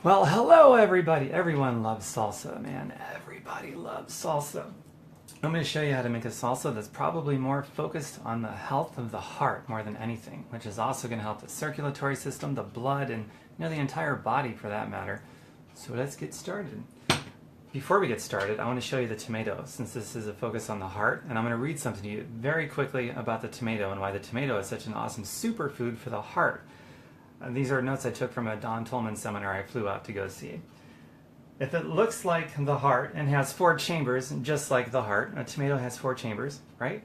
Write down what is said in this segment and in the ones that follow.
Well, hello everybody. Everyone loves salsa, man. Everybody loves salsa. I'm going to show you how to make a salsa that's probably more focused on the health of the heart more than anything, which is also going to help the circulatory system, the blood, and the entire body for that matter. So let's get started. Before we get started, I want to show you the tomato, since this is a focus on the heart, and I'm going to read something to you very quickly about the tomato and why the tomato is such an awesome superfood for the heart. These are notes I took from a Don Tolman seminar I flew out to go see. If it looks like the heart and has 4 chambers, just like the heart, a tomato has 4 chambers, right?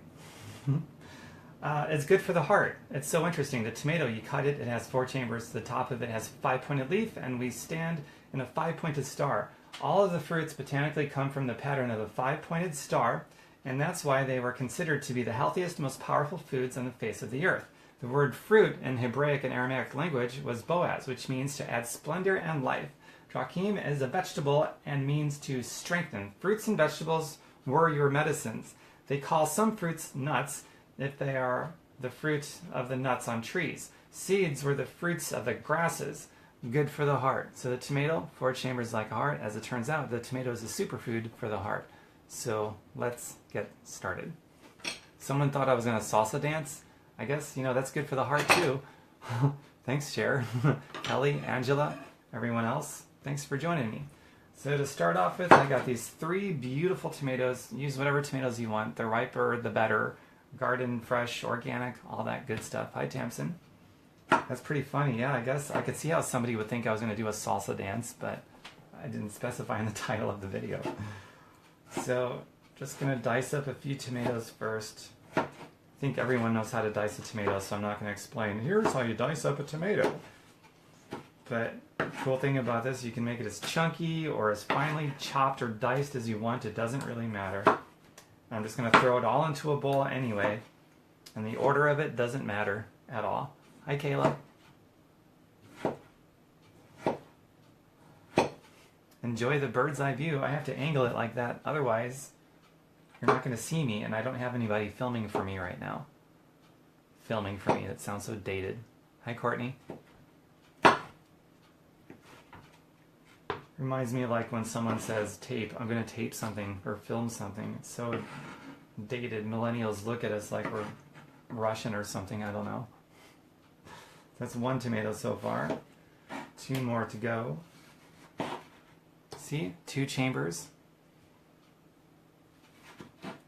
It's good for the heart. It's so interesting. The tomato, you cut it, it has 4 chambers. The top of it has a 5-pointed leaf, and we stand in a 5-pointed star. All of the fruits botanically come from the pattern of a 5-pointed star, and that's why they were considered to be the healthiest, most powerful foods on the face of the earth. The word fruit in Hebraic and Aramaic language was boaz, which means to add splendor and life. Drakim is a vegetable and means to strengthen. Fruits and vegetables were your medicines. They call some fruits nuts if they are the fruit of the nuts on trees. Seeds were the fruits of the grasses, good for the heart. So the tomato, 4 chambers like a heart. As it turns out, the tomato is a superfood for the heart. So let's get started. Someone thought I was going to salsa dance. I guess, that's good for the heart too. Thanks, Cher, Kelly, Angela, everyone else. Thanks for joining me. So to start off with, I got these 3 beautiful tomatoes. Use whatever tomatoes you want. The riper, the better. Garden, fresh, organic, all that good stuff. Hi, Tamsin. That's pretty funny. Yeah, I guess I could see how somebody would think I was going to do a salsa dance, but I didn't specify in the title of the video. So just going to dice up a few tomatoes first. I think everyone knows how to dice a tomato, so I'm not going to explain, here's how you dice up a tomato. But the cool thing about this, you can make it as chunky or as finely chopped or diced as you want. It doesn't really matter. I'm just going to throw it all into a bowl anyway, and the order of it doesn't matter at all. Hi, Kayla. Enjoy the bird's eye view. I have to angle it like that, otherwise you're not going to see me, and I don't have anybody filming for me right now. Filming for me, that sounds so dated. Hi, Courtney. Reminds me of like when someone says tape, I'm going to tape something or film something. It's so dated. Millennials look at us like we're Russian or something, I don't know. That's 1 tomato so far. 2 more to go. See? 2 chambers.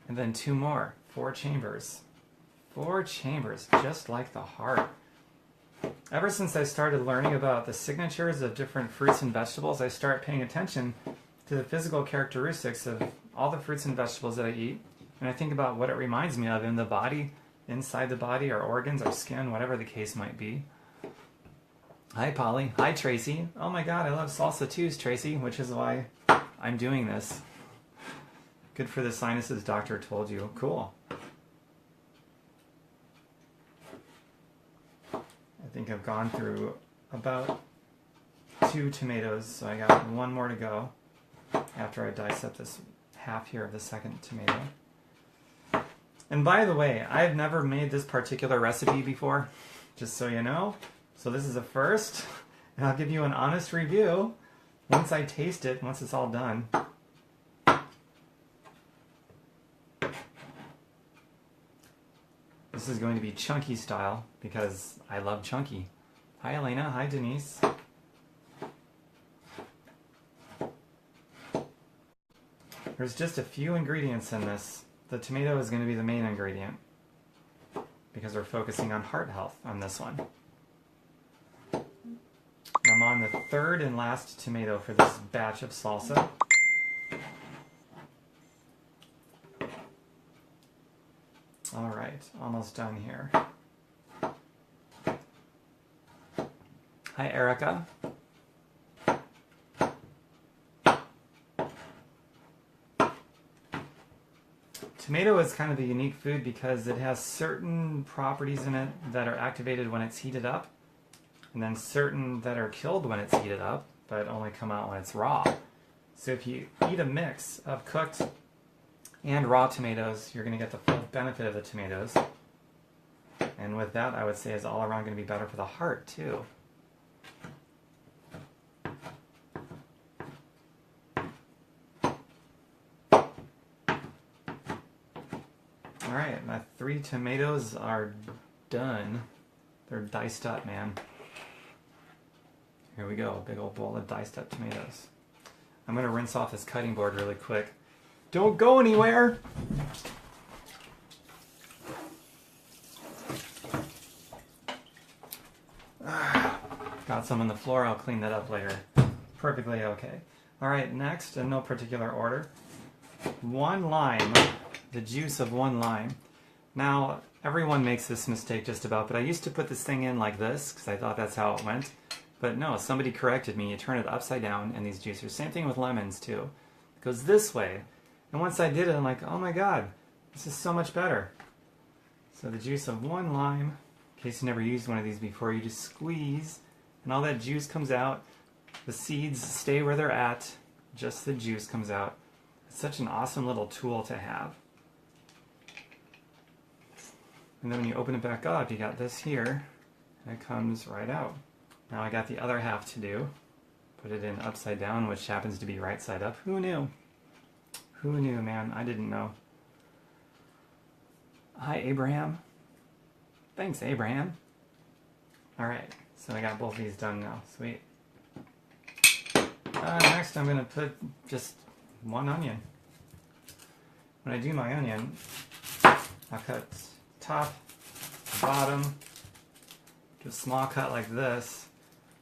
And then 2 more. 4 chambers. 4 chambers, just like the heart. Ever since I started learning about the signatures of different fruits and vegetables, I start paying attention to the physical characteristics of all the fruits and vegetables that I eat. And I think about what it reminds me of in the body, inside the body, our organs, our skin, whatever the case might be. Hi, Polly. Hi, Tracy. Oh my God, I love salsa too, Tracy, which is why I'm doing this. Good for the sinuses, doctor told you. Cool. I think I've gone through about 2 tomatoes, so I got 1 more to go after I dice up this half here of the second tomato. And by the way, I've never made this particular recipe before, just so you know. So this is a first, and I'll give you an honest review once I taste it, once it's all done. This is going to be chunky style because I love chunky. Hi, Elena. Hi, Denise. There's just a few ingredients in this. The tomato is going to be the main ingredient because we're focusing on heart health on this one. I'm on the 3rd and last tomato for this batch of salsa. All right, almost done here. Hi, Erica. Tomato is kind of a unique food because it has certain properties in it that are activated when it's heated up, and then certain that are killed when it's heated up, but only come out when it's raw. So if you eat a mix of cooked and raw tomatoes, you're going to get the full benefit of the tomatoes. And with that, I would say is all around going to be better for the heart too. My 3 tomatoes are done. They're diced up, man. Here we go, a big old bowl of diced up tomatoes. I'm gonna rinse off this cutting board really quick. Don't go anywhere! Got some on the floor, I'll clean that up later. Perfectly okay. Alright, next, in no particular order, 1 lime, the juice of 1 lime. Now, everyone makes this mistake just about, but I used to put this thing in like this, because I thought that's how it went. But no, somebody corrected me, you turn it upside down in these juicers. Same thing with lemons too. It goes this way. And once I did it, I'm like, oh my god, this is so much better. So the juice of 1 lime, in case you never used one of these before, you just squeeze, and all that juice comes out. The seeds stay where they're at, just the juice comes out. It's such an awesome little tool to have. And then when you open it back up, you got this here, and it comes right out. Now I got the other half to do. Put it in upside down, which happens to be right side up. Who knew? Who knew, man? I didn't know. Hi, Abraham. Thanks, Abraham. Alright, so I got both these done now. Sweet. Next I'm going to put just 1 onion. When I do my onion, I'll cut top, bottom, do a small cut like this.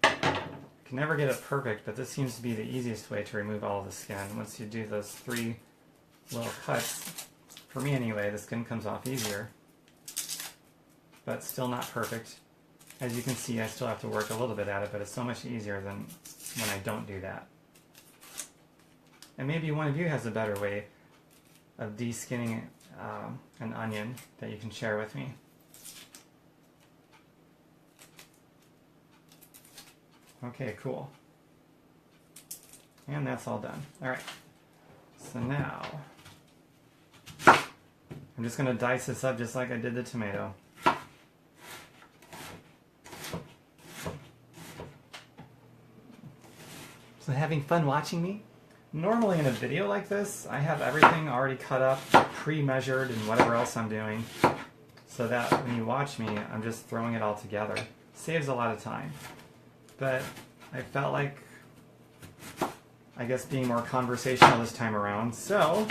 Can never get it perfect, but this seems to be the easiest way to remove all of the skin. Once you do those 3 little cuts, for me anyway, the skin comes off easier, but still not perfect. As you can see, I still have to work a little bit at it, but it's so much easier than when I don't do that. And maybe one of you has a better way of de-skinning an onion that you can share with me. Okay, cool. And that's all done. Alright, so now I'm just going to dice this up just like I did the tomato. So having fun watching me? Normally in a video like this, I have everything already cut up, pre-measured, and whatever else I'm doing, so that when you watch me, I'm just throwing it all together. Saves a lot of time. But I felt like, I guess, being more conversational this time around, so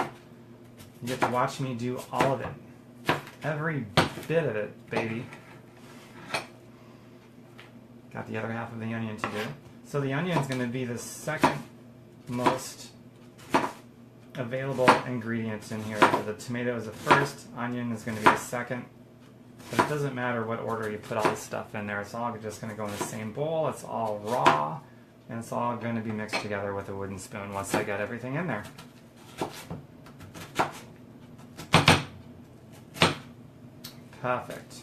you get to watch me do all of it. Every bit of it, baby. Got the other half of the onion to do. So the onion is going to be the second most available ingredient in here. So the tomato is the first, onion is going to be the second. But it doesn't matter what order you put all this stuff in there. It's all just going to go in the same bowl. It's all raw. And it's all going to be mixed together with a wooden spoon once I got everything in there. Perfect.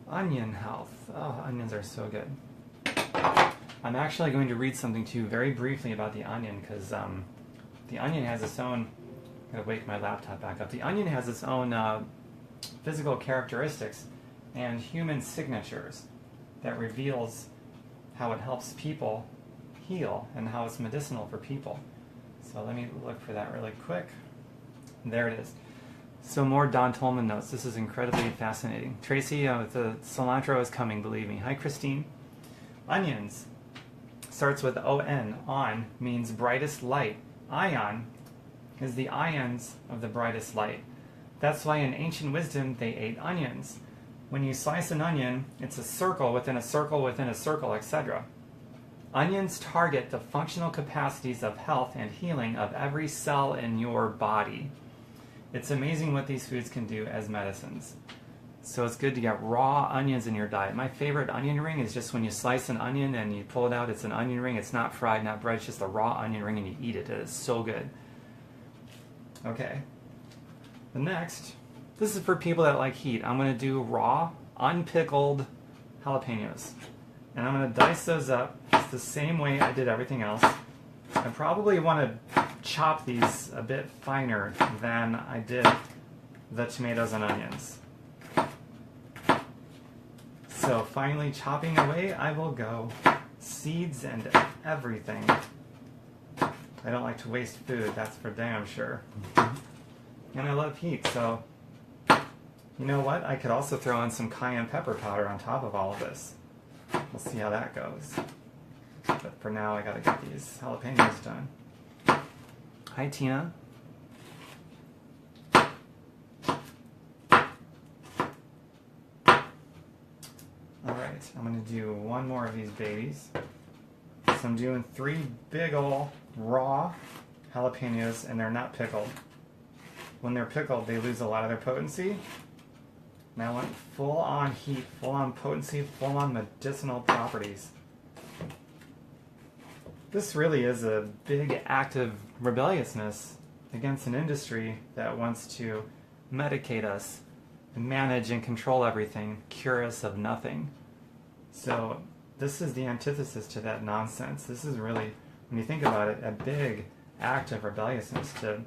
Onion health. Oh, onions are so good. I'm actually going to read something to you very briefly about the onion, because the onion has its own... I'm going to wake my laptop back up. The onion has its own physical characteristics and human signatures that reveals how it helps people heal and how it's medicinal for people. So let me look for that really quick. There it is. So more Don Tolman notes. This is incredibly fascinating. Tracy, the cilantro is coming, believe me. Hi, Christine. Onions. Starts with O-N. On means brightest light. Ion is the ions of the brightest light. That's why in ancient wisdom they ate onions. When you slice an onion, it's a circle within a circle within a circle, etc. Onions target the functional capacities of health and healing of every cell in your body. It's amazing what these foods can do as medicines. So it's good to get raw onions in your diet. My favorite onion ring is just when you slice an onion and you pull it out, it's an onion ring. It's not fried, not bread, it's just a raw onion ring and you eat it. It is so good. Okay. The next, this is for people that like heat. I'm going to do raw, unpickled jalapenos. And I'm going to dice those up just the same way I did everything else. I probably want to chop these a bit finer than I did the tomatoes and onions. So finally chopping away I will go. Seeds and everything. I don't like to waste food, that's for damn sure. And I love heat, so you know what? I could also throw in some cayenne pepper powder on top of all of this. We'll see how that goes. But for now, I gotta get these jalapenos done. Hi, Tina. Alright, I'm gonna do one more of these babies. So I'm doing 3 big ol' raw jalapenos, and they're not pickled. When they're pickled, they lose a lot of their potency. And I want full on heat, full on potency, full on medicinal properties. This really is a big act of rebelliousness against an industry that wants to medicate us, and manage and control everything, cure us of nothing. So this is the antithesis to that nonsense. This is really, when you think about it, a big act of rebelliousness to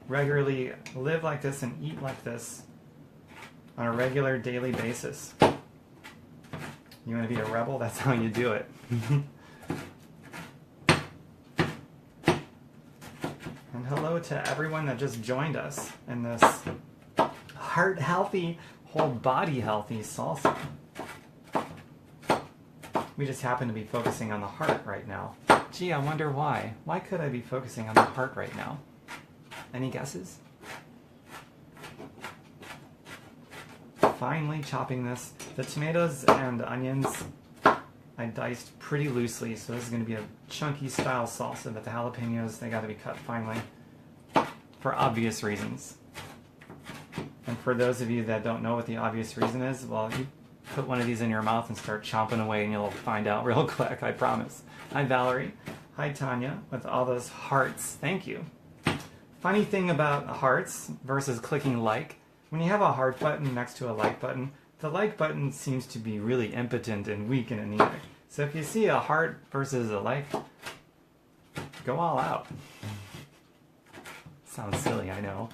regularly live like this and eat like this on a regular daily basis. You want to be a rebel? That's how you do it. And hello to everyone that just joined us in this heart healthy, whole body healthy salsa. We just happen to be focusing on the heart right now. Gee, I wonder why. Why could I be focusing on the heart right now? Any guesses? Finely chopping this. The tomatoes and onions I diced pretty loosely, so this is going to be a chunky style salsa, but the jalapenos, they got to be cut finely for obvious reasons. And for those of you that don't know what the obvious reason is, well, you put one of these in your mouth and start chomping away and you'll find out real quick, I promise. Hi, Valerie. Hi, Tanya, with all those hearts. Thank you. Funny thing about hearts versus clicking like, when you have a heart button next to a like button, the like button seems to be really impotent and weak and anemic. So if you see a heart versus a like, go all out. Sounds silly, I know.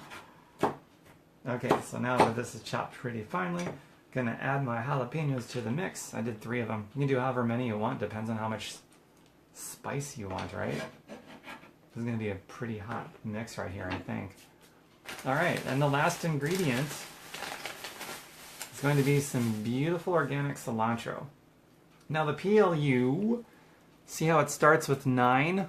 Okay, so now that this is chopped pretty finely, gonna add my jalapenos to the mix. I did 3 of them. You can do however many you want, depends on how much spice you want, right? This is gonna be a pretty hot mix right here, I think. Alright, and the last ingredient is going to be some beautiful organic cilantro. Now the PLU, see how it starts with 9?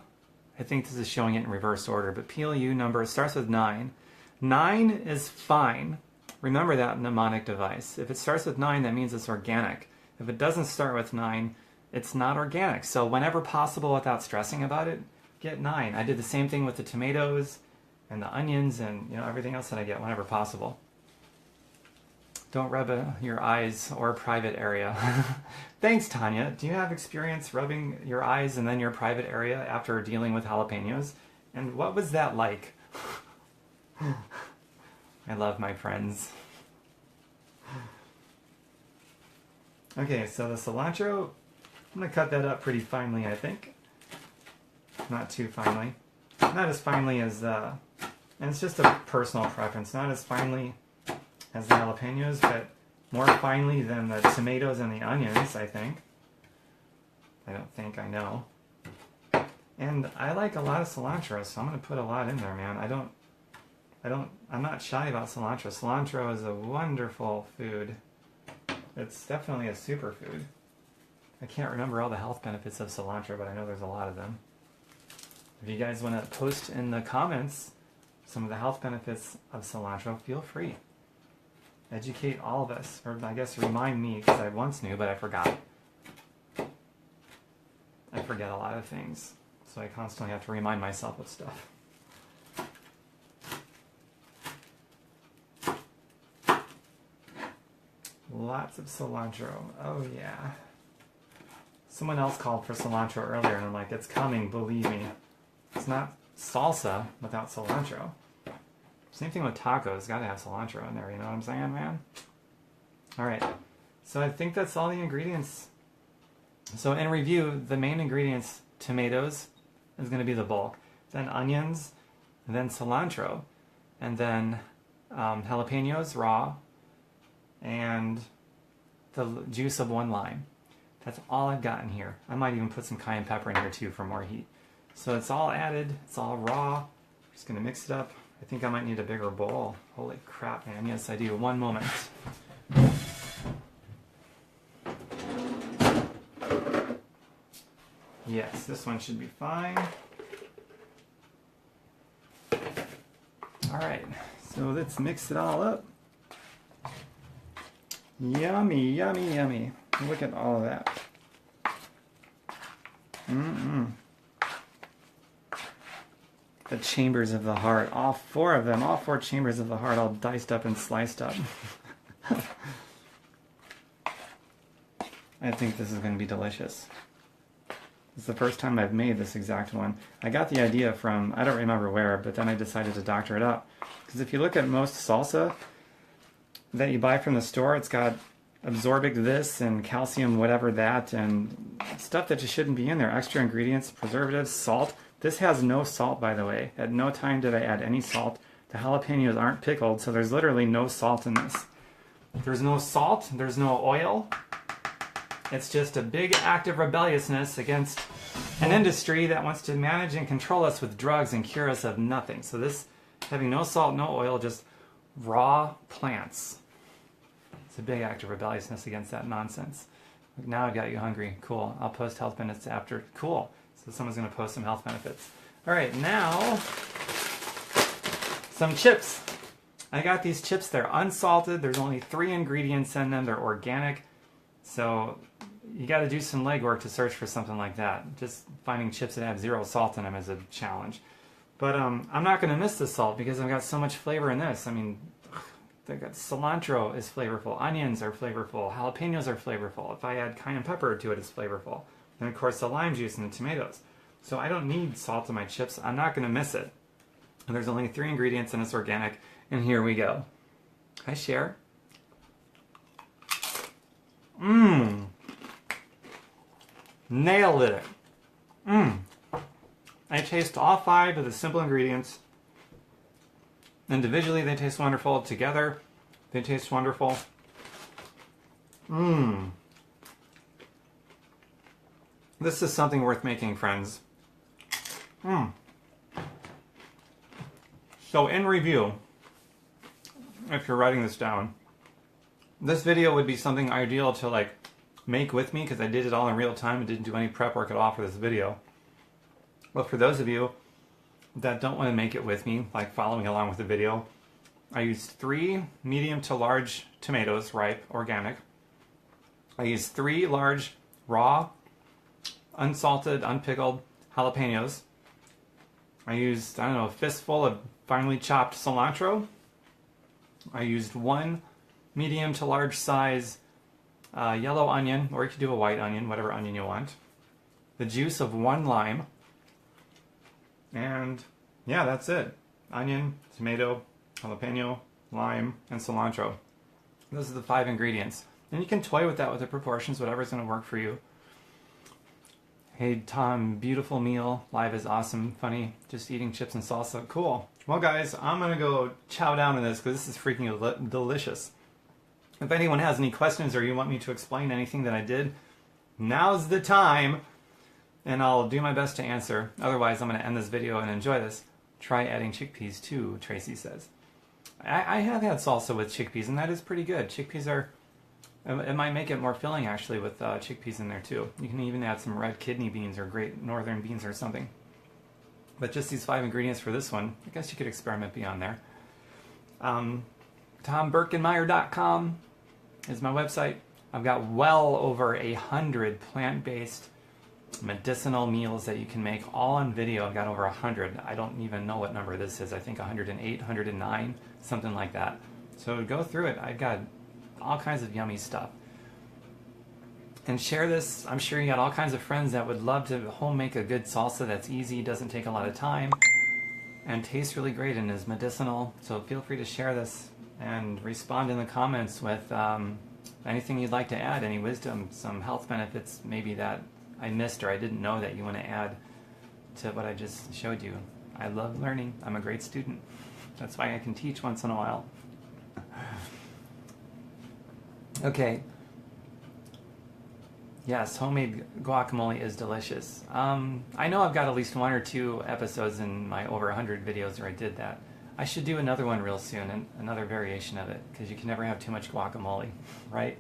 I think this is showing it in reverse order, but PLU number starts with 9. 9 is fine. Remember that mnemonic device. If it starts with 9, that means it's organic. If it doesn't start with 9, it's not organic. So whenever possible, without stressing about it, get 9. I did the same thing with the tomatoes and the onions and everything else that I get whenever possible. Don't rub your eyes or private area. Thanks, Tanya. Do you have experience rubbing your eyes and then your private area after dealing with jalapenos? And what was that like? I love my friends. Okay, so the cilantro, I'm going to cut that up pretty finely, I think. Not too finely. Not as finely as, and it's just a personal preference, not as finely as the jalapenos, but more finely than the tomatoes and the onions, I think. I don't think, I know. And I like a lot of cilantro, so I'm going to put a lot in there, man. I'm not shy about cilantro. Cilantro is a wonderful food. It's definitely a superfood. I can't remember all the health benefits of cilantro, but I know there's a lot of them. If you guys want to post in the comments some of the health benefits of cilantro, feel free. Educate all of us, or I guess remind me, because I once knew, but I forgot. I forget a lot of things, so I constantly have to remind myself of stuff. Lots of cilantro. Oh yeah. Someone else called for cilantro earlier, and I'm like, it's coming, believe me. It's not salsa without cilantro. Same thing with tacos. Gotta have cilantro in there, you know what I'm saying, man? Alright. So I think that's all the ingredients. So in review, the main ingredients, tomatoes is going to be the bulk. Then onions, and then cilantro, and then jalapenos raw, and the juice of 1 lime. That's all I've got in here. I might even put some cayenne pepper in here too for more heat. So it's all added, it's all raw. I'm just gonna mix it up. I think I might need a bigger bowl. Holy crap, man. Yes, I do. One moment. Yes, this one should be fine. All right, so let's mix it all up. Yummy, yummy, yummy. Look at all of that. The chambers of the heart, all four of them, all four chambers of the heart, all diced up and sliced up. I think this is going to be delicious. It's the first time I've made this exact one. I got the idea from, I don't remember where, but then I decided to doctor it up. Because if you look at most salsa that you buy from the store, it's got absorbic this and calcium whatever that and stuff that just shouldn't be in there. Extra ingredients, preservatives, salt. This has no salt, by the way. At no time did I add any salt. The jalapenos aren't pickled, so there's literally no salt in this. There's no salt, there's no oil. It's just a big act of rebelliousness against an industry that wants to manage and control us with drugs and cure us of nothing. So this, having no salt, no oil, just raw plants. It's a big act of rebelliousness against that nonsense. Now I got you hungry. Cool. I'll post health benefits after. Cool. So someone's going to post some health benefits. All right, now some chips. I got these chips. They're unsalted. There's only 3 ingredients in them. They're organic. So you got to do some legwork to search for something like that. Just finding chips that have 0 salt in them is a challenge. But I'm not going to miss the salt because I've got so much flavor in this. I mean, they got cilantro is flavorful, onions are flavorful, jalapenos are flavorful. If I add cayenne pepper to it, it's flavorful. And of course the lime juice and the tomatoes. So I don't need salt in my chips. I'm not going to miss it. And there's only 3 ingredients and it's organic. And here we go. Hi, Cher. Nailed it. I taste all 5 of the simple ingredients. Individually, they taste wonderful. Together, they taste wonderful. This is something worth making, friends. So, in review, if you're writing this down, this video would be something ideal to like make with me because I did it all in real time and didn't do any prep work at all for this video. But for those of you that don't want to make it with me, like following along with the video, I used 3 medium to large tomatoes, ripe, organic. I used 3 large, raw, unsalted, unpickled jalapenos. I used, I don't know, a fistful of finely chopped cilantro. I used 1 medium to large size yellow onion, or you could do a white onion, whatever onion you want. The juice of 1 lime. And yeah, that's it. Onion, tomato, jalapeno, lime, and cilantro. Those are the 5 ingredients. And you can toy with that with the proportions, whatever's going to work for you. Hey Tom, beautiful meal. Live is awesome, funny. Just eating chips and salsa. Cool. Well guys, I'm going to go chow down on this because this is freaking delicious. If anyone has any questions or you want me to explain anything that I did, now's the time. And I'll do my best to answer. Otherwise, I'm going to end this video and enjoy this. Try adding chickpeas too, Tracy says. I have had salsa with chickpeas, and that is pretty good. Chickpeas are... It might make it more filling, actually, with chickpeas in there too. You can even add some red kidney beans or great northern beans or something. But just these 5 ingredients for this one, I guess you could experiment beyond there. TomBerkenmeyer.com is my website. I've got well over 100 plant-based medicinal meals that you can make all on video. I've got over 100. I don't even know what number this is. I think 108, 109, something like that. So go through it. I've got all kinds of yummy stuff. And share this. I'm sure you got all kinds of friends that would love to home make a good salsa that's easy, doesn't take a lot of time, and tastes really great and is medicinal. So feel free to share this and respond in the comments with anything you'd like to add, any wisdom, some health benefits maybe that I missed or I didn't know that you want to add to what I just showed you. I love learning. I'm a great student. That's why I can teach once in a while. Okay. Yes, homemade guacamole is delicious. I know I've got at least 1 or 2 episodes in my over 100 videos where I did that. I should do another one real soon, and another variation of it, because you can never have too much guacamole, right?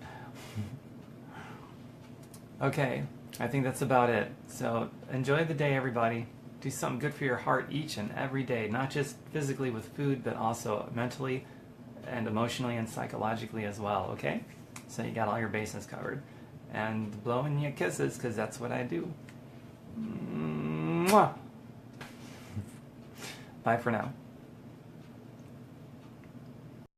Okay, I think that's about it. So enjoy the day, everybody. Do something good for your heart each and every day, not just physically with food, but also mentally and emotionally and psychologically as well, okay? So you got all your bases covered. And blowing you kisses, because that's what I do. Mwah! Bye for now.